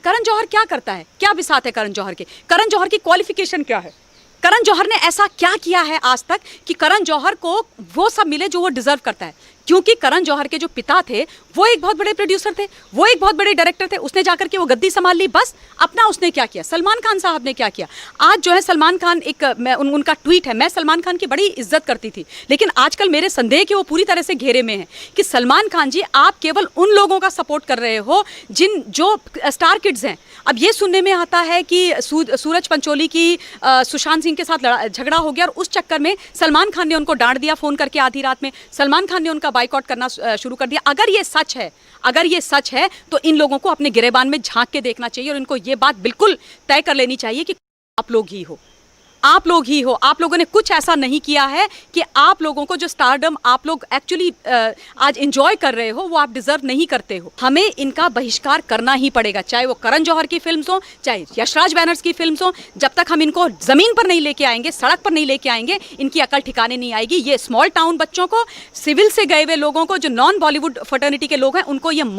करण जौहर क्या करता है, क्या बिसात है करण जौहर के, करण जौहर की क्वालिफिकेशन क्या है, करण जौहर ने ऐसा क्या किया है आज तक कि करण जौहर को वो सब मिले जो वो डिजर्व करता है। क्योंकि करण जौहर के जो पिता थे वो एक बहुत बड़े प्रोड्यूसर थे, वो एक बहुत बड़े डायरेक्टर थे, उसने जाकर के वो गद्दी संभाल ली, बस अपना उसने क्या किया। सलमान खान साहब ने क्या किया, आज जो है सलमान खान एक उनका ट्वीट है, मैं सलमान खान की बड़ी इज्जत करती थी, लेकिन आजकल मेरे संदेह कि वो पूरी तरह से घेरे में है कि सलमान खान जी आप केवल उन लोगों का सपोर्ट कर रहे हो जो स्टार किड्स हैं। अब ये सुनने में आता है कि सूरज पंचोली की सुशांत सिंह के साथ झगड़ा हो गया और उस चक्कर में सलमान खान ने उनको डांट दिया फ़ोन करके आधी रात में, सलमान खान ने उनका बाइकआउट करना शुरू कर दिया। अगर ये सच है तो इन लोगों को अपने गिरेबान में झांक के देखना चाहिए और इनको ये बात बिल्कुल तय कर लेनी चाहिए कि आप लोग ही हो, आप लोगों ने कुछ ऐसा नहीं किया है कि आप लोगों को जो स्टारडम आप लोग एक्चुअली आज एंजॉय कर रहे हो वो आप डिजर्व नहीं करते हो। हमें इनका बहिष्कार करना ही पड़ेगा, चाहे वो करण जौहर की फिल्म्स हो, चाहे यशराज बैनर्स की फिल्म्स हो। जब तक हम इनको जमीन पर नहीं लेके आएंगे, सड़क पर नहीं लेके आएंगे, इनकी अकल ठिकाने नहीं आएगी। ये स्मॉल टाउन बच्चों को, सिविल से गए हुए लोगों को, जो नॉन बॉलीवुड फर्टर्निटी के लोग हैं, उनको ये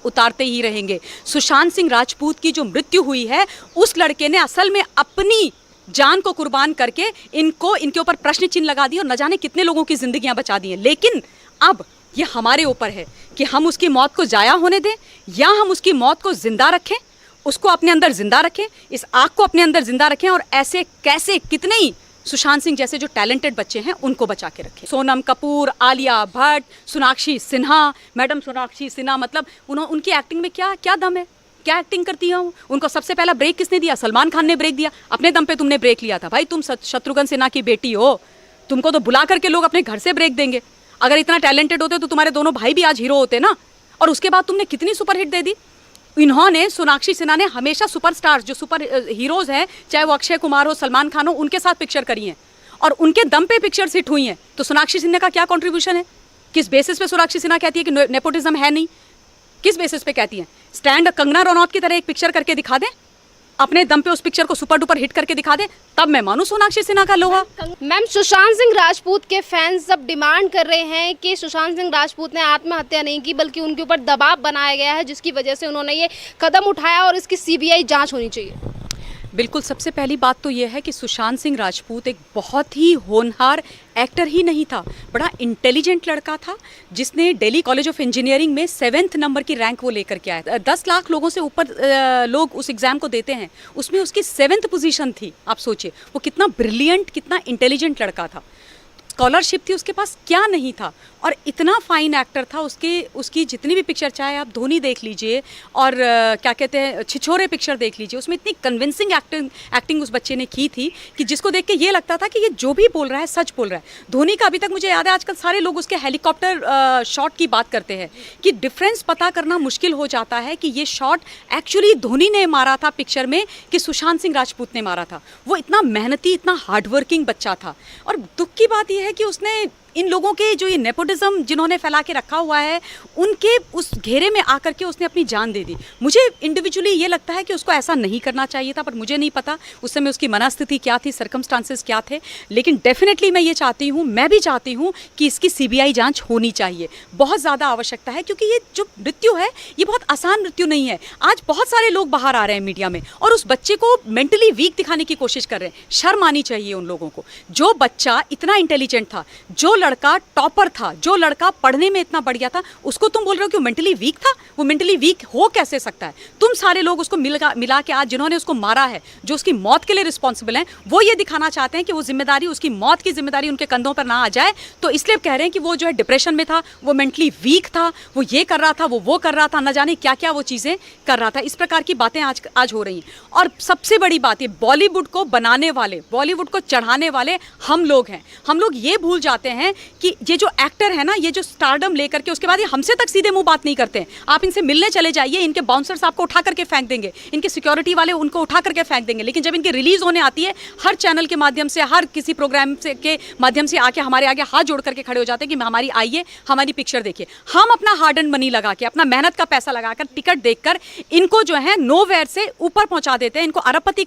उतारते ही रहेंगे। सुशांत सिंह राजपूत की जो मृत्यु हुई है, उस लड़के ने असल में अपनी जान को कुर्बान करके इनके ऊपर प्रश्न चिन्ह लगा दिए और न जाने कितने लोगों की जिंदगियां बचा दी हैं। लेकिन अब ये हमारे ऊपर है कि हम उसकी मौत को जाया होने दें या हम उसकी मौत को जिंदा रखें, उसको अपने अंदर जिंदा रखें, इस आग को अपने अंदर जिंदा रखें और ऐसे कैसे कितने ही सुशांत सिंह जैसे जो टैलेंटेड बच्चे हैं उनको बचा के रखें। सोनम कपूर, आलिया भट्ट, सोनाक्षी सिन्हा, मैडम सोनाक्षी सिन्हा, मतलब उनकी एक्टिंग में क्या दम है, क्या एक्टिंग करती है वो। उनको सबसे पहला ब्रेक किसने दिया? सलमान खान ने ब्रेक दिया। अपने दम पे तुमने ब्रेक लिया था भाई, तुम शत्रुघ्न सिन्हा की बेटी हो, तुमको तो बुला करके लोग अपने घर से ब्रेक देंगे। अगर इतना टैलेंटेड होते तो तुम्हारे दोनों भाई भी आज हीरो होते ना। और उसके बाद तुमने कितनी सुपरहिट दे दी। इन्होंने, सोनाक्षी सिन्हा ने हमेशा सुपरस्टार्स जो सुपर हीरोज हैं, चाहे वो अक्षय कुमार हो, सलमान खान हो, उनके साथ पिक्चर करी हैं और उनके दम पे पिक्चर्स हिट हुई हैं। तो सोनाक्षी सिन्हा का क्या कॉन्ट्रीब्यूशन है? किस बेसिस पे सोनाक्षी सिन्हा कहती है कि नेपोटिज्म है नहीं? किस बेसिस पे कहती हैं? स्टैंड कंगना रनौत की तरह एक पिक्चर करके दिखा दें, अपने दम पे उस पिक्चर को सुपर डुपर हिट करके दिखा दे, तब मैं मानूं सोनाक्षी सिन्हा का लोहा। मैम, सुशांत सिंह राजपूत के फैंस अब डिमांड कर रहे हैं कि सुशांत सिंह राजपूत ने आत्महत्या नहीं की बल्कि उनके ऊपर दबाव बनाया गया है, जिसकी वजह से उन्होंने ये कदम उठाया और इसकी सीबीआई जांच होनी चाहिए। बिल्कुल, सबसे पहली बात तो यह है कि सुशांत सिंह राजपूत एक बहुत ही होनहार एक्टर ही नहीं था, बड़ा इंटेलिजेंट लड़का था, जिसने दिल्ली कॉलेज ऑफ इंजीनियरिंग में 7th नंबर की रैंक वो लेकर के आया था। 10 लाख लोगों से ऊपर लोग उस एग्ज़ाम को देते हैं, उसमें उसकी 7th पोजीशन थी। आप सोचिए वो कितना ब्रिलियंट, कितना इंटेलिजेंट लड़का था। स्कॉलरशिप थी उसके पास, क्या नहीं था, और इतना फाइन एक्टर था। उसकी जितनी भी पिक्चर, चाहे आप धोनी देख लीजिए और क्या कहते हैं छिछोरे पिक्चर देख लीजिए, उसमें इतनी कन्विंसिंग एक्टिंग उस बच्चे ने की थी कि जिसको देख के ये लगता था कि ये जो भी बोल रहा है सच बोल रहा है। धोनी का अभी तक मुझे याद है, आजकल सारे लोग उसके हेलीकॉप्टर शॉट की बात करते हैं कि डिफरेंस पता करना मुश्किल हो जाता है कि ये शॉट एक्चुअली धोनी ने मारा था पिक्चर में कि सुशांत सिंह राजपूत ने मारा था। वो इतना मेहनती, इतना हार्डवर्किंग बच्चा था। और दुख की बात यह है कि उसने इन लोगों के जो ये नेपोटिज्म जिन्होंने फैला के रखा हुआ है, उनके उस घेरे में आकर के उसने अपनी जान दे दी। मुझे इंडिविजुअली ये लगता है कि उसको ऐसा नहीं करना चाहिए था, पर मुझे नहीं पता उस समय उसकी मनस्थिति क्या थी, सर्कमस्टांसेस क्या थे। लेकिन डेफिनेटली मैं ये चाहती हूँ, मैं भी चाहती हूँ कि इसकी सीबीआई जांच होनी चाहिए, बहुत ज़्यादा आवश्यकता है। क्योंकि ये जो मृत्यु है ये बहुत आसान मृत्यु नहीं है। आज बहुत सारे लोग बाहर आ रहे हैं मीडिया में और उस बच्चे को मेंटली वीक दिखाने की कोशिश कर रहे हैं। शर्म आनी चाहिए उन लोगों को। जो बच्चा इतना इंटेलिजेंट था, जो लड़का टॉपर था, जो लड़का पढ़ने में इतना बढ़िया था, उसको तुम बोल रहे हो कि वो मेंटली वीक था? वो मेंटली वीक हो कैसे सकता है? तुम सारे लोग उसको मिला के आज जिन्होंने उसको मारा है, जो उसकी मौत के लिए रिस्पॉन्सिबल हैं, वो ये दिखाना चाहते हैं कि वो जिम्मेदारी, उसकी मौत की जिम्मेदारी उनके कंधों पर ना आ जाए। तो इसलिए कह रहे हैं कि वो जो है डिप्रेशन में था, वो मेंटली वीक था, वो ये कर रहा था, वो कर रहा था, न जाने क्या क्या वो चीज़ें कर रहा था। इस प्रकार की बातें आज हो रही हैं। और सबसे बड़ी बात, ये बॉलीवुड को बनाने वाले, बॉलीवुड को चढ़ाने वाले हम लोग हैं। हम लोग ये भूल जाते हैं कि ये जो एक्टर है ना, ये जो स्टारडम लेकर के उसके बाद ये हमसे तक सीधे मुंह बात नहीं करते हैं। आप इनसे मिलने चले जाइए, इनके बाउंसर्स आपको उठा करके फेंक देंगे, इनके सिक्योरिटी वाले उनको उठा करके फेंक देंगे। लेकिन जब इनकी रिलीज होने आती है, हर चैनल के माध्यम से, हर किसी प्रोग्राम से के माध्यम से आके हमारे आगे हाथ जोड़ करके खड़े हो जाते हैं कि हमारी आइए, हमारी पिक्चर देखिए। हम अपना हार्ड एंड मनी लगा के, अपना मेहनत का पैसा लगाकर, टिकट देखकर इनको जो है नोवेयर से ऊपर पहुंचा देते हैं, इनको अरबपति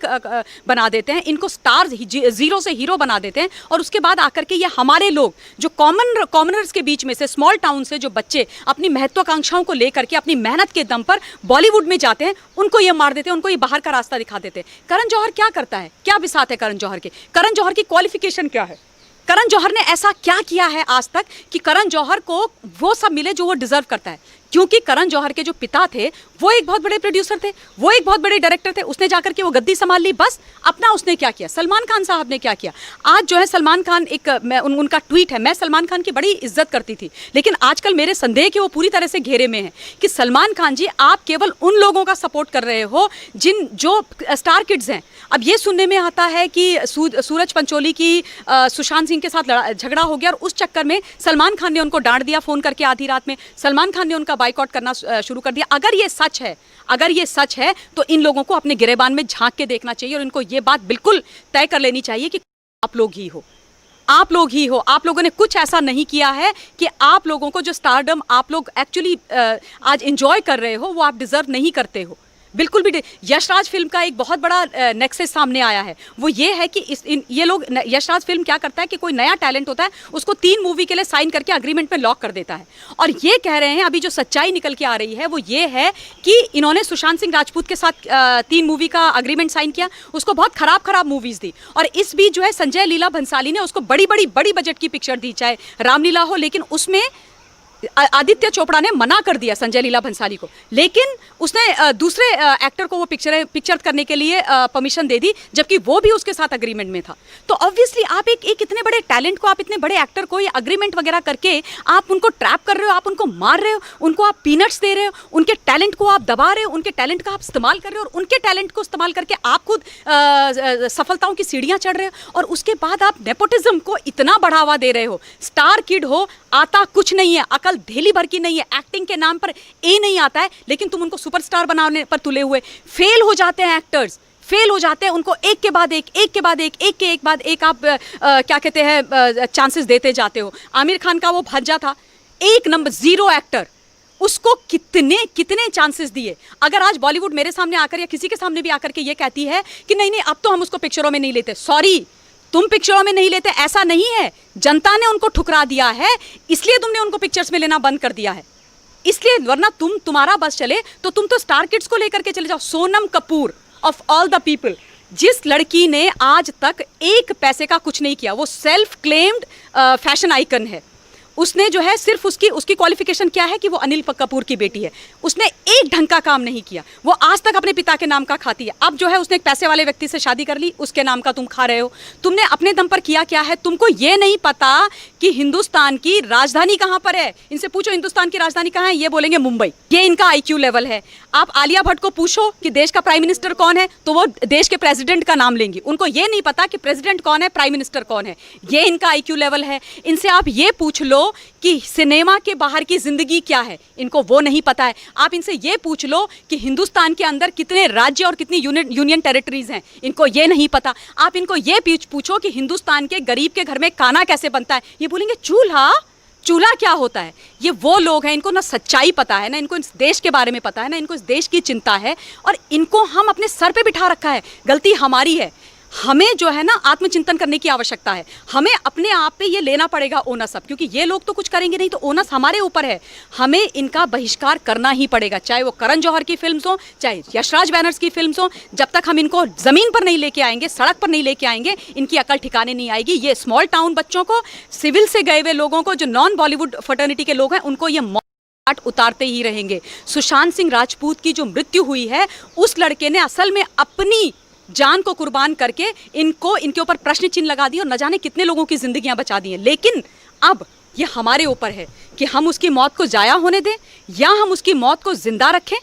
बना देते हैं, इनको स्टार, जीरो से हीरो बना देते हैं। और उसके बाद आकर के ये हमारे लोग जो कॉमनर्स के बीच में से, स्मॉल टाउन से जो बच्चे अपनी महत्वाकांक्षाओं को लेकर के अपनी मेहनत के दम पर बॉलीवुड में जाते हैं, उनको ये मार देते हैं, उनको ये बाहर का रास्ता दिखा देते हैं। करण जौहर क्या करता है? क्या बिसात है करण जौहर के? करण जौहर की क्वालिफिकेशन क्या है? करण जौहर ने ऐसा क्या किया है आज तक कि करण जौहर को वो सब मिले जो वो डिजर्व करता है? क्योंकि करण जौहर के जो पिता थे वो एक बहुत बड़े प्रोड्यूसर थे, वो एक बहुत बड़े डायरेक्टर थे। उसने जाकर के वो गद्दी संभाल ली, बस अपना उसने क्या किया। सलमान खान साहब ने क्या किया? आज जो है सलमान खान उनका ट्वीट है, मैं सलमान खान की बड़ी इज्जत करती थी, लेकिन आजकल मेरे संदेह कि वो पूरी तरह से घेरे में है कि सलमान खान जी आप केवल उन लोगों का सपोर्ट कर रहे हो जो स्टार किड्स हैं। अब ये सुनने में आता है कि सूरज पंचोली की सुशांत सिंह के साथ झगड़ा हो गया और उस चक्कर में सलमान खान ने उनको डांट दिया फ़ोन करके आधी रात में, सलमान खान ने उनका बाइकआउट करना शुरू कर दिया। अगर ये सच है तो इन लोगों को अपने गिरेबान में झांक के देखना चाहिए और इनको ये बात बिल्कुल तय कर लेनी चाहिए कि आप लोग ही हो, आप लोगों ने कुछ ऐसा नहीं किया है कि आप लोगों को जो स्टारडम आप लोग एक्चुअली आज एंजॉय कर रहे हो वो आप डिजर्व नहीं करते हो, बिल्कुल भी। यशराज फिल्म का एक बहुत बड़ा नेक्सस सामने आया है, वो ये है कि ये लोग, यशराज फिल्म क्या करता है कि कोई नया टैलेंट होता है उसको 3 मूवी के लिए साइन करके अग्रीमेंट में लॉक कर देता है। और ये कह रहे हैं, अभी जो सच्चाई निकल के आ रही है वो ये है कि इन्होंने सुशांत सिंह राजपूत के साथ 3 मूवी का अग्रीमेंट साइन किया, उसको बहुत खराब मूवीज़ दी, और इस बीच जो है संजय लीला भंसाली ने उसको बड़ी बजट की पिक्चर दी, चाहे रामलीला हो, लेकिन उसमें आदित्य चोपड़ा ने मना कर दिया संजय लीला भंसाली को, लेकिन उसने दूसरे एक्टर को वो पिक्चर करने के लिए परमिशन दे दी, जबकि वो भी उसके साथ अग्रीमेंट में था। तो ऑब्वियसली आप एक इतने बड़े टैलेंट को, आप इतने बड़े एक्टर को ये अग्रीमेंट वगैरह करके आप उनको ट्रैप कर रहे हो, आप उनको मार रहे हो, उनको आप पीनट्स दे रहे हो, उनके टैलेंट को आप दबा रहे हो, उनके टैलेंट का आप इस्तेमाल कर रहे हो, और उनके टैलेंट को इस्तेमाल करके आप खुद सफलताओं की सीढ़ियाँ चढ़ रहे हो, और उसके बाद आप नेपोटिज्म को इतना बढ़ावा दे रहे हो। स्टार किड हो, आता कुछ नहीं है, अकल धेली भर की नहीं है, एक्टिंग के नाम पर ए नहीं आता है, लेकिन तुम उनको सुपरस्टार बनाने पर तुले हुए, फेल हो जाते हैं एक्टर्स, फेल हो जाते हैं, उनको एक के बाद एक आप क्या कहते हैं चांसेस देते जाते हो। आमिर खान का वो भांजा था, 1 नंबर 0 एक्टर, उसको कितने चांसेस दिए। अगर आज बॉलीवुड मेरे सामने आकर या किसी के सामने भी आकर के ये कहती है कि नहीं अब तो हम उसको पिक्चरों में नहीं लेते, सॉरी, तुम पिक्चरों में नहीं लेते ऐसा नहीं है, जनता ने उनको ठुकरा दिया है, इसलिए तुमने उनको पिक्चर्स में लेना बंद कर दिया है, इसलिए, वरना तुम्हारा बस चले तो तुम तो स्टार किड्स को लेकर के चले जाओ। Sonam Kapoor of all the people, जिस लड़की ने आज तक 1 पैसे का कुछ नहीं किया, वो सेल्फ क्लेम्ड फैशन आइकन है, उसने जो है सिर्फ उसकी क्वालिफिकेशन क्या है कि वो अनिल कपूर की बेटी है, उसने एक ढंग का काम नहीं किया, वो आज तक अपने पिता के नाम का खाती है। अब जो है उसने एक पैसे वाले व्यक्ति से शादी कर ली, उसके नाम का तुम खा रहे हो। तुमने अपने दम पर किया क्या है? तुमको ये नहीं पता कि हिंदुस्तान की राजधानी कहाँ पर है। इनसे पूछो हिंदुस्तान की राजधानी कहाँ है, ये बोलेंगे मुंबई। ये इनका IQ लेवल है। आप आलिया भट्ट को पूछो कि देश का प्राइम मिनिस्टर कौन है, तो वो देश के प्रेसिडेंट का नाम लेंगी, उनको ये नहीं पता कि प्रेसिडेंट कौन है, प्राइम मिनिस्टर कौन है। ये इनका IQ लेवल है। इनसे आप ये पूछ लो कि सिनेमा के बाहर की जिंदगी क्या है, इनको वो नहीं पता है। आप इनसे ये पूछ लो कि हिंदुस्तान के अंदर कितने राज्य और कितनी यूनियन टेरिटरीज हैं, इनको ये नहीं पता। आप इनको ये पूछो कि हिंदुस्तान के गरीब के घर में खाना कैसे बनता है, ये बोलेंगे चूल्हा क्या होता है। ये वो लोग हैं, इनको ना सच्चाई पता है, ना इनको इस देश के बारे में पता है, ना इनको इस देश की चिंता है, और इनको हम अपने सर पे बिठा रखा है। गलती हमारी है, हमें जो है ना आत्मचिंतन करने की आवश्यकता है। हमें अपने आप पे ये लेना पड़ेगा ओनस अब, क्योंकि ये लोग तो कुछ करेंगे नहीं, तो ओनस हमारे ऊपर है। हमें इनका बहिष्कार करना ही पड़ेगा, चाहे वो करण जौहर की फिल्म्स हो, चाहे यशराज बैनर्स की फिल्म्स हो। जब तक हम इनको जमीन पर नहीं लेके आएंगे, सड़क पर नहीं लेके आएंगे, इनकी अकल ठिकाने नहीं आएगी। ये स्मॉल टाउन बच्चों को, सिविल से गए हुए लोगों को, जो नॉन बॉलीवुड फर्टर्निटी के लोग हैं, उनको ये उतारते ही रहेंगे। सुशांत सिंह राजपूत की जो मृत्यु हुई है, उस लड़के ने असल में अपनी जान को कुर्बान करके इनके ऊपर प्रश्न चिन्ह लगा दिए और न जाने कितने लोगों की जिंदगियां बचा दी हैं। लेकिन अब ये हमारे ऊपर है कि हम उसकी मौत को जाया होने दें या हम उसकी मौत को जिंदा रखें,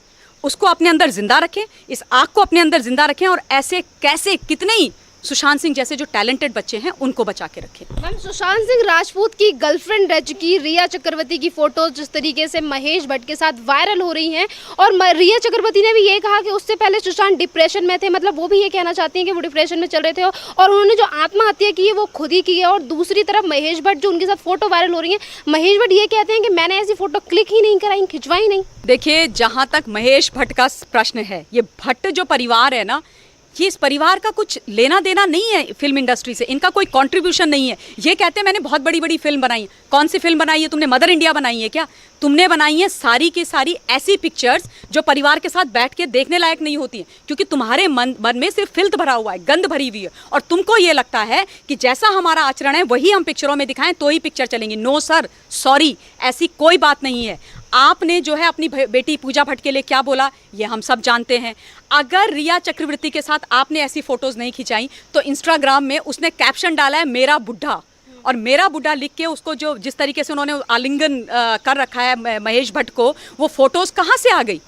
उसको अपने अंदर जिंदा रखें, इस आग को अपने अंदर जिंदा रखें, और ऐसे कैसे कितने ही सुशांत सिंह जैसे जो टैलेंटेड बच्चे हैं उनको बचा के रखें। मैम, सुशांत सिंह राजपूत की गर्लफ्रेंड रह चुकी रिया चक्रवर्ती की फोटोज जिस तरीके से महेश भट्ट के साथ वायरल हो रही हैं, और रिया चक्रवर्ती ने भी ये कहा कि उससे पहले सुशांत डिप्रेशन में थे, मतलब वो भी ये कहना चाहती हैं कि वो डिप्रेशन में चल रहे थे, और उन्होंने जो आत्महत्या की है वो खुद ही की है। और दूसरी तरफ महेश भट्ट जो उनके साथ फोटो वायरल हो रही है, महेश भट्ट ये कहते हैं कि मैंने ऐसी फोटो क्लिक ही नहीं कराई, खिंचवाई नहीं। देखिए, जहाँ तक महेश भट्ट का प्रश्न है, ये भट्ट जो परिवार है ना, ये इस परिवार का कुछ लेना देना नहीं है फिल्म इंडस्ट्री से, इनका कोई कंट्रीब्यूशन नहीं है। ये कहते हैं मैंने बहुत बड़ी बड़ी फिल्म बनाई है। कौन सी फिल्म बनाई है तुमने? मदर इंडिया बनाई है क्या? तुमने बनाई है सारी की सारी ऐसी पिक्चर्स जो परिवार के साथ बैठ के देखने लायक नहीं होती हैं, क्योंकि तुम्हारे मन में सिर्फ फिल्थ भरा हुआ है, गंद भरी हुई है, और तुमको ये लगता है कि जैसा हमारा आचरण है वही हम पिक्चरों में दिखाएं तो ही पिक्चर चलेंगी। नो सर, सॉरी, ऐसी कोई बात नहीं है। आपने जो है अपनी बेटी पूजा भट्ट के लिए क्या बोला ये हम सब जानते हैं। अगर रिया चक्रवर्ती के साथ आपने ऐसी फोटोज नहीं खिंचाई तो इंस्टाग्राम में उसने कैप्शन डाला है मेरा बुढ़ा, और मेरा बुढ़ा लिख के उसको जो जिस तरीके से उन्होंने आलिंगन कर रखा है महेश भट्ट को, वो फोटोज कहाँ से आ गई,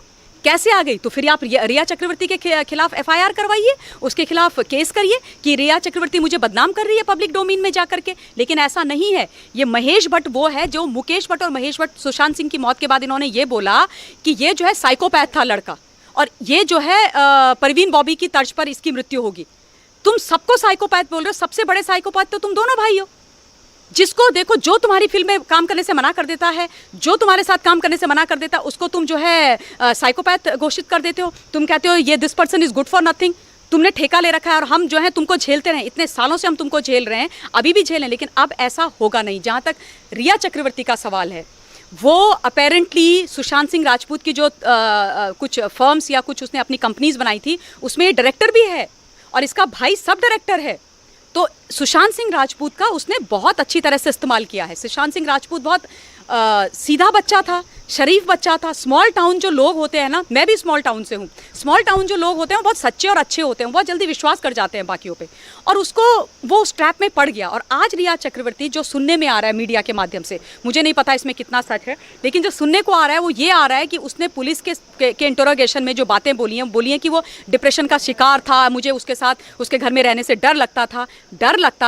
कैसे आ गई? तो फिर आप रिया चक्रवर्ती के खिलाफ एफआईआर करवाइए, उसके खिलाफ केस करिए कि रिया चक्रवर्ती मुझे बदनाम कर रही है पब्लिक डोमेन में जा करके। लेकिन ऐसा नहीं है। ये महेश भट्ट वो है जो मुकेश भट्ट और महेश भट्ट सुशांत सिंह की मौत के बाद इन्होंने ये बोला कि ये जो है साइकोपैथ था लड़का, और ये जो है परवीन बॉबी की तर्ज पर इसकी मृत्यु होगी। तुम सबको साइकोपैथ बोल रहे हो, सबसे बड़े साइकोपैथ तो तुम दोनों भाई हो। जिसको देखो, जो तुम्हारी फिल्म में काम करने से मना कर देता है, जो तुम्हारे साथ काम करने से मना कर देता है, उसको तुम जो है साइकोपैथ घोषित कर देते हो। तुम कहते हो ये this person is good for nothing. तुमने ठेका ले रखा है और हम जो है तुमको झेलते रहे, इतने सालों से हम तुमको झेल रहे हैं, अभी भी झेलें, लेकिन अब ऐसा होगा नहीं। जहाँ तक रिया चक्रवर्ती का सवाल है, वो अपेरेंटली सुशांत सिंह राजपूत की जो कुछ फर्म्स या कुछ उसने अपनी कंपनीज बनाई थी उसमें ये डायरेक्टर भी है और इसका भाई सब डायरेक्टर है। तो सुशांत सिंह राजपूत का उसने बहुत अच्छी तरह से इस्तेमाल किया है। सुशांत सिंह राजपूत बहुत सीधा बच्चा था, शरीफ बच्चा था। स्मॉल टाउन जो लोग होते हैं ना, मैं भी स्मॉल टाउन से हूँ, स्मॉल टाउन जो लोग होते हैं बहुत सच्चे और अच्छे होते हैं, बहुत जल्दी विश्वास कर जाते हैं बाकियों पे, और उसको वो उस ट्रैप में पड़ गया। और आज रिया चक्रवर्ती जो सुनने में आ रहा है मीडिया के माध्यम से, मुझे नहीं पता इसमें कितना सच है, लेकिन जो सुनने को आ रहा है वो ये आ रहा है कि उसने पुलिस के इंटरोगेशन में जो बातें बोली हैं कि वो डिप्रेशन का शिकार था, मुझे उसके साथ उसके घर में रहने से डर लगता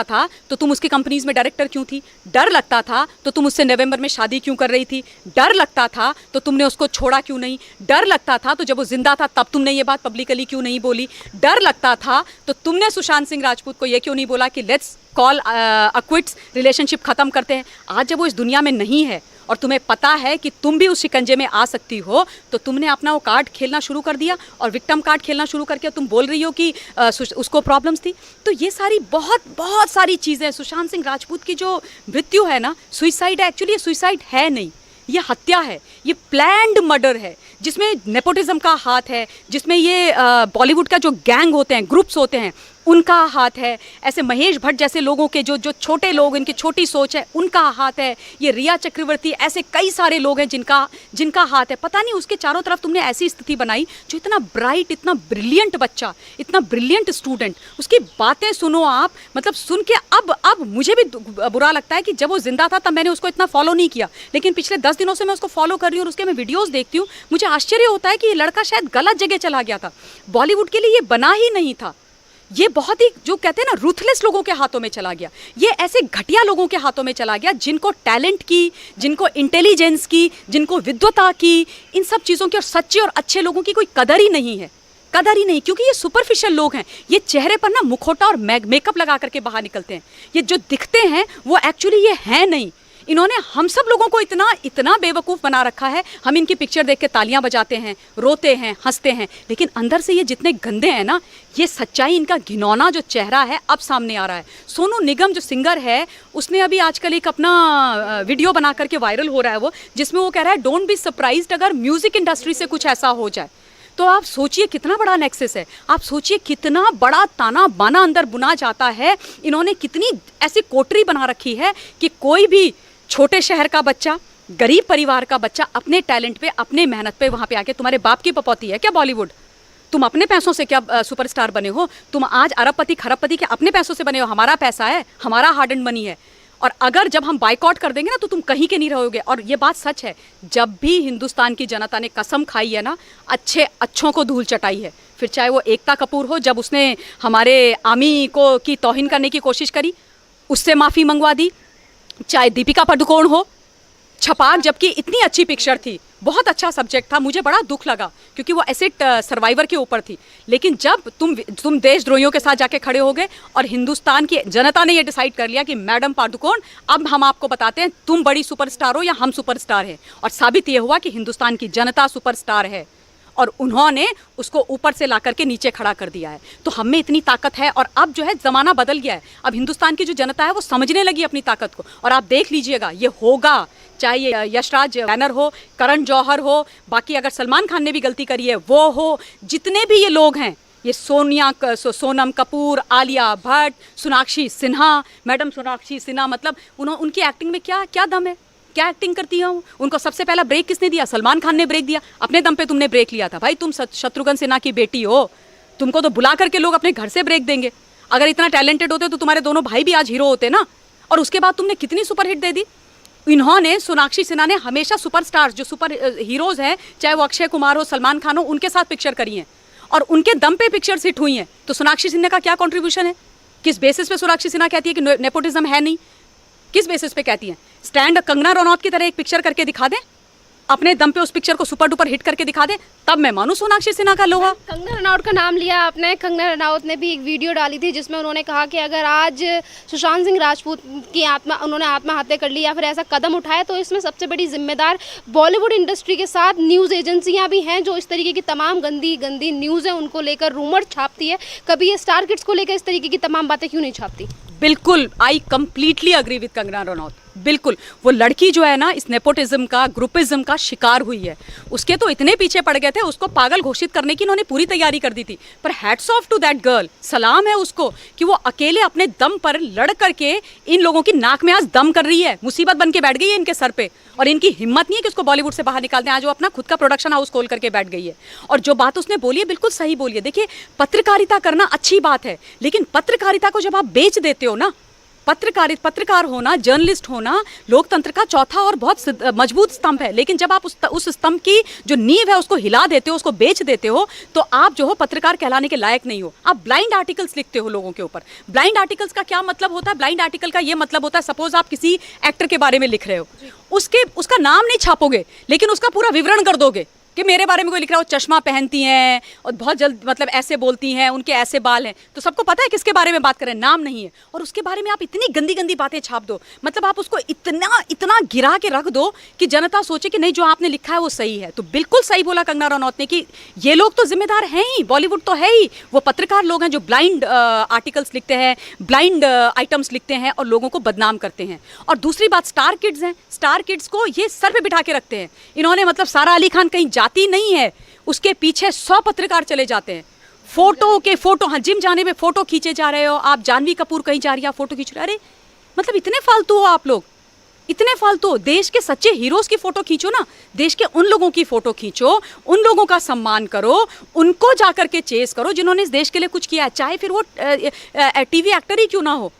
था तो तुम उसकी कंपनीज में डायरेक्टर क्यों थी? डर लगता था तो तुम उससे नवंबर में शादी क्यों कर रही थी? डर लगता था तो तुमने उसको छोड़ा क्यों नहीं? डर लगता था तो जब वो जिंदा था तब तुमने ये बात पब्लिकली क्यों नहीं बोली? डर लगता था तो तुमने सुशांत सिंह राजपूत को ये क्यों नहीं बोला कि लेट्स कॉल क्विट्स, रिलेशनशिप खत्म करते हैं? आज जब वो इस दुनिया में नहीं है और तुम्हें पता है कि तुम भी उस शिकंजे में आ सकती हो, तो तुमने अपना वो कार्ड खेलना शुरू कर दिया और विक्टिम कार्ड खेलना शुरू करके तुम बोल रही हो कि उसको प्रॉब्लम्स थी। तो ये सारी बहुत सारी चीज़ें, सुशांत सिंह राजपूत की जो मृत्यु है ना, सुइसाइड है, एक्चुअली ये सुइसाइड है नहीं, ये हत्या है, ये प्लान्ड मर्डर है, जिसमें नेपोटिज्म का हाथ है, जिसमें ये बॉलीवुड का जो गैंग होते हैं, ग्रुप्स होते हैं, उनका हाथ है। ऐसे महेश भट्ट जैसे लोगों के जो छोटे लोग, इनकी छोटी सोच है, उनका हाथ है। ये रिया चक्रवर्ती, ऐसे कई सारे लोग हैं जिनका हाथ है। पता नहीं उसके चारों तरफ तुमने ऐसी स्थिति बनाई, जो इतना ब्राइट, इतना ब्रिलियंट बच्चा, इतना ब्रिलियंट स्टूडेंट, उसकी बातें सुनो आप, मतलब सुन के अब मुझे भी बुरा लगता है कि जब वो जिंदा था तब मैंने उसको इतना फॉलो नहीं किया, लेकिन पिछले 10 दिनों से मैं उसको फॉलो कर रही हूँ और उसके मैं वीडियोज़ देखती हूँ। मुझे आश्चर्य होता है कि ये लड़का शायद गलत जगह चला गया था, बॉलीवुड के लिए ये बना ही नहीं था। ये बहुत ही, जो कहते हैं ना, रूथलेस लोगों के हाथों में चला गया। ये ऐसे घटिया लोगों के हाथों में चला गया जिनको टैलेंट की, जिनको इंटेलिजेंस की, जिनको विद्वता की, इन सब चीज़ों की और सच्चे और अच्छे लोगों की कोई कदर ही नहीं है, कदर ही नहीं, क्योंकि ये सुपरफिशियल लोग हैं। ये चेहरे पर ना मुखौटा और मेकअप लगा करके बाहर निकलते हैं। ये जो दिखते हैं वो एक्चुअली ये हैं नहीं। इन्होंने हम सब लोगों को इतना बेवकूफ़ बना रखा है। हम इनकी पिक्चर देख के तालियां बजाते हैं, रोते हैं, हंसते हैं, लेकिन अंदर से ये जितने गंदे हैं ना, ये सच्चाई, इनका घिनौना जो चेहरा है अब सामने आ रहा है। सोनू निगम जो सिंगर है, उसने अभी आजकल एक अपना वीडियो बना करके वायरल हो रहा है वो, जिसमें वो कह रहा है डोंट बी सरप्राइज्ड अगर म्यूज़िक इंडस्ट्री से कुछ ऐसा हो जाए। तो आप सोचिए कितना बड़ा नेक्सस है, आप सोचिए कितना बड़ा ताना बाना अंदर बुना जाता है। इन्होंने कितनी ऐसी कोटरी बना रखी है कि कोई भी छोटे शहर का बच्चा, गरीब परिवार का बच्चा अपने टैलेंट पे, अपने मेहनत पे वहाँ पे आके, तुम्हारे बाप की पपौती है क्या बॉलीवुड? तुम अपने पैसों से क्या सुपरस्टार बने हो? तुम आज अरबपति खरबपति के अपने पैसों से बने हो। हमारा पैसा है, हमारा हार्ड एंड मनी है, और अगर जब हम बाइकआउट कर देंगे ना तो तुम कहीं के नहीं रहोगे। और ये बात सच है, जब भी हिंदुस्तान की जनता ने कसम खाई है ना, अच्छों को धूल चटाई है, फिर चाहे वो एकता कपूर हो, जब उसने हमारे आर्मी को की तौहीन करने की कोशिश करी, उससे माफ़ी मंगवा दी, चाहे दीपिका पादुकोण हो, छपाक, जबकि इतनी अच्छी पिक्चर थी, बहुत अच्छा सब्जेक्ट था, मुझे बड़ा दुख लगा क्योंकि वो एसिड सर्वाइवर के ऊपर थी। लेकिन जब तुम देशद्रोहियों के साथ जाके खड़े हो गए और हिंदुस्तान की जनता ने ये डिसाइड कर लिया कि मैडम पादुकोण, अब हम आपको बताते हैं तुम बड़ी सुपरस्टार हो या हम सुपरस्टार हैं, और साबित ये हुआ कि हिंदुस्तान की जनता सुपरस्टार है। और उन्होंने उसको ऊपर से ला करके नीचे खड़ा कर दिया है। तो हम में इतनी ताकत है और अब जो है ज़माना बदल गया है। अब हिंदुस्तान की जो जनता है वो समझने लगी अपनी ताकत को, और आप देख लीजिएगा ये होगा, चाहे ये यशराज बैनर हो, करण जौहर हो, बाकी अगर सलमान खान ने भी गलती करी है वो हो, जितने भी ये लोग हैं, ये सोनम कपूर, आलिया भट्ट, सोनाक्षी सिन्हा, मैडम सोनाक्षी सिन्हा, मतलब उनकी एक्टिंग में क्या क्या दम है, क्या एक्टिंग करती है। उनको सबसे पहला ब्रेक किसने दिया? सलमान खान ने ब्रेक दिया। अपने दम पे तुमने ब्रेक लिया था भाई, तुम शत्रुघ्न सिन्हा की बेटी हो, तुमको तो बुला करके लोग अपने घर से ब्रेक देंगे। अगर इतना टैलेंटेड होते तो तुम्हारे दोनों भाई भी आज हीरो होते ना। और उसके बाद तुमने कितनी सुपरहिट दे दी। इन्होंने, सोनाक्षी सिन्हा ने हमेशा सुपरस्टार्स जो सुपर हीरोज हैं, चाहे वो अक्षय कुमार हो, सलमान खान हो, उनके साथ पिक्चर करी है और उनके दम पे पिक्चर्स हिट हुई हैं। तो सोनाक्षी सिन्हा का क्या कंट्रीब्यूशन है? किस बेसिस पे सोनाक्षी सिन्हा कहती है कि नेपोटिज्म है नहीं? किस बेसिस पे कहती हैं? स्टैंड कंगना रनौत की तरह एक पिक्चर करके दिखा दें, अपने दम पे उस पिक्चर को सुपर डुपर हिट करके दिखा दे, तब मैं मानूं सोनाक्षी सिन्हा का लोहा। कंगना रनौत का नाम लिया आपने। कंगना रनौत ने भी एक वीडियो डाली थी जिसमें उन्होंने कहा कि अगर आज सुशांत सिंह राजपूत की उन्होंने आत्महत्या कर ली या फिर ऐसा कदम उठाया तो इसमें सबसे बड़ी जिम्मेदार बॉलीवुड इंडस्ट्री के साथ न्यूज़ एजेंसियां भी हैं, जो इस तरीके की तमाम गंदी गंदी न्यूज़ है उनको लेकर रूमर छापती है। कभी ये स्टार किड्स को लेकर इस तरीके की तमाम बातें क्यों नहीं छापती? बिल्कुल, I completely agree with Kangana Ranaut. बिल्कुल, वो लड़की जो है ना, इस नेपोटिज्म का, ग्रुपिज्म का शिकार हुई है। उसके तो इतने पीछे पड़ गए थे, उसको पागल घोषित करने की इन्होंने पूरी तैयारी कर दी थी। पर hats off to that girl, सलाम है उसको कि वो अकेले अपने दम पर लड़ करके इन लोगों की नाक में आज दम कर रही है। मुसीबत बन के बैठ गई है इनके सर पे, और इनकी हिम्मत नहीं है कि उसको बॉलीवुड से बाहर निकाल दें। आज वो अपना खुद का प्रोडक्शन हाउस खोल करके बैठ गई है। और जो बात उसने बोली है बिल्कुल सही बोली है। देखिए, पत्रकारिता करना अच्छी बात है, लेकिन पत्रकारिता को जब आप बेच देते हो ना, पत्रकार होना, जर्नलिस्ट होना लोकतंत्र का चौथा और बहुत मजबूत स्तंभ है, लेकिन जब आप उस स्तंभ की जो नींव है उसको हिला देते हो, उसको बेच देते हो, तो आप जो हो पत्रकार कहलाने के लायक नहीं हो। आप ब्लाइंड आर्टिकल्स लिखते हो लोगों के ऊपर। ब्लाइंड आर्टिकल्स का क्या मतलब होता है? ब्लाइंड आर्टिकल का ये मतलब होता है, सपोज आप किसी एक्टर के बारे में लिख रहे हो, उसका नाम नहीं छापोगे, लेकिन उसका पूरा विवरण कर दोगे कि मेरे बारे में कोई लिख रहा है, वो चश्मा पहनती हैं और बहुत जल्द मतलब ऐसे बोलती हैं, उनके ऐसे बाल हैं, तो सबको पता है किसके बारे में बात करें, नाम नहीं है। और उसके बारे में आप इतनी गंदी गंदी बातें छाप दो, मतलब आप उसको इतना गिरा के रख दो कि जनता सोचे कि नहीं, जो आपने लिखा है वो सही है। तो बिल्कुल सही बोला कंगना रनौत ने कि ये लोग तो जिम्मेदार हैं ही, बॉलीवुड तो है ही, वो पत्रकार लोग हैं जो ब्लाइंड आर्टिकल्स लिखते हैं, ब्लाइंड आइटम्स लिखते हैं और लोगों को बदनाम करते हैं। और दूसरी बात, स्टार किड्स हैं, स्टार किड्स को ये सर पे बिठा के रखते हैं इन्होंने। मतलब सारा अली खान कहीं जाती नहीं है, उसके पीछे 100 पत्रकार चले जाते हैं। फोटो, हाँ, जिम जाने में फोटो खींचे जा रहे हो आप, जानवी कपूर कहीं जा रही है, फोटो खींच रहे। अरे मतलब इतने फालतू हो आप लोग, इतने फालतू हो। देश के सच्चे हीरोज की फोटो खींचो ना, देश के उन लोगों की फोटो खींचो, उन लोगों का सम्मान करो, उनको जाकर के चेस करो जिन्होंने इस देश के लिए कुछ किया है, चाहे फिर वो टीवी एक्टर ही क्यों ना हो।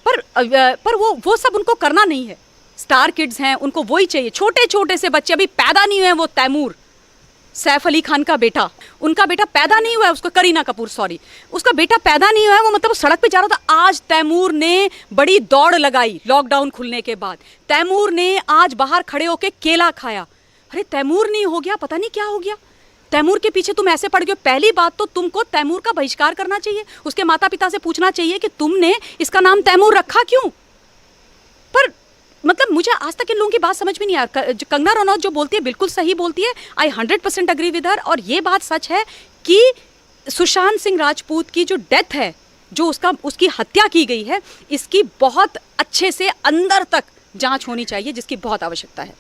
पर वो सब उनको करना नहीं है। स्टार किड्स हैं, उनको वही चाहिए। छोटे छोटे से बच्चे अभी पैदा नहीं हुए हैं, वो तैमूर, सैफ अली खान का बेटा, उनका बेटा पैदा नहीं हुआ है, उसका करीना कपूर, सॉरी, उसका बेटा पैदा नहीं हुआ है, वो मतलब वो सड़क पे जा रहा था। आज तैमूर ने बड़ी दौड़ लगाई लॉकडाउन खुलने के बाद, तैमूर ने आज बाहर खड़े होके केला खाया। अरे तैमूर नहीं हो गया, पता नहीं क्या हो गया। तैमूर के पीछे तुम ऐसे पड़ गए। पहली बात तो तुमको तैमूर का बहिष्कार करना चाहिए, उसके माता पिता से पूछना चाहिए कि तुमने इसका नाम तैमूर रखा क्यों। पर मतलब मुझे आज तक इन लोगों की बात समझ में नहीं आ रहा। कंगना रनौत जो बोलती है बिल्कुल सही बोलती है, आई 100% अग्री विद हर। और ये बात सच है कि सुशांत सिंह राजपूत की जो डेथ है, जो उसकी हत्या की गई है, इसकी बहुत अच्छे से अंदर तक जांच होनी चाहिए, जिसकी बहुत आवश्यकता है।